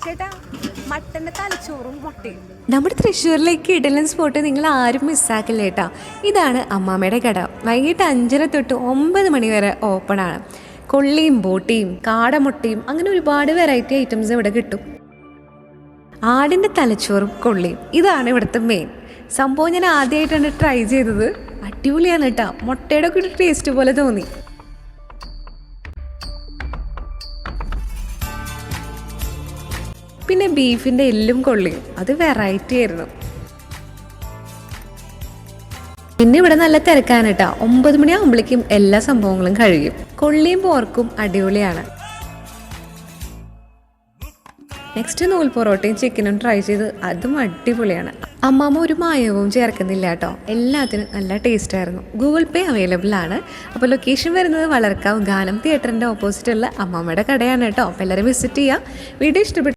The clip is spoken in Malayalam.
ചേട്ടാ മട്ടൻ്റെ തലച്ചോറും മുട്ടയും. നമ്മുടെ തൃശ്ശൂരിലേക്ക് ഇഡലൻ സ്പോട്ട് നിങ്ങൾ ആരും മിസ്സാക്കില്ല കേട്ടോ. ഇതാണ് അമ്മാമ്മയുടെ കട. വൈകിട്ട് 5:30 തൊട്ട് 9 മണി വരെ ഓപ്പൺ ആണ്. കൊള്ളിയും ബോട്ടിയും കാടമുട്ടയും അങ്ങനെ ഒരുപാട് വെറൈറ്റി ഐറ്റംസ് ഇവിടെ കിട്ടും. ആടിൻ്റെ തലച്ചോറും കൊള്ളിയും ഇതാണ് ഇവിടുത്തെ മെയിൻ സംഭവം. ഞാൻ ആദ്യമായിട്ടാണ് ട്രൈ ചെയ്തത്. അടിപൊളിയാണ് കേട്ടോ. മുട്ടയുടെ ഒക്കെ ഒരു ടേസ്റ്റ് പോലെ തോന്നി. പിന്നെ ബീഫിൻ്റെ എല്ലും കൊള്ളിയും അത് വെറൈറ്റി ആയിരുന്നു. പിന്നെ ഇവിടെ നല്ല തിരക്കാണ് കേട്ടോ. 9 മണിയാകുമ്പോഴേക്കും എല്ലാ സംഭവങ്ങളും കഴിയും. കൊള്ളിയും പോർക്കും അടിപൊളിയാണ്. നെക്സ്റ്റ് നൂൽ പൊറോട്ടയും ചിക്കനും ട്രൈ ചെയ്ത് അതും അടിപൊളിയാണ്. അമ്മാമ്മ ഒരു മായവും ചേർക്കുന്നില്ല കേട്ടോ. എല്ലാത്തിനും നല്ല ടേസ്റ്റ് ആയിരുന്നു. ഗൂഗിൾ പേ അവൈലബിൾ ആണ്. അപ്പോൾ ലൊക്കേഷൻ വരുന്നത് വളർക്കാവ് ഗാനം തിയേറ്ററിൻ്റെ ഓപ്പോസിറ്റുള്ള അമ്മാമ്മയുടെ കടയാണ് കേട്ടോ. അപ്പോൾ എല്ലാവരും വിസിറ്റ് ചെയ്യുക. വീഡിയോ ഇഷ്ടപ്പെട്ടു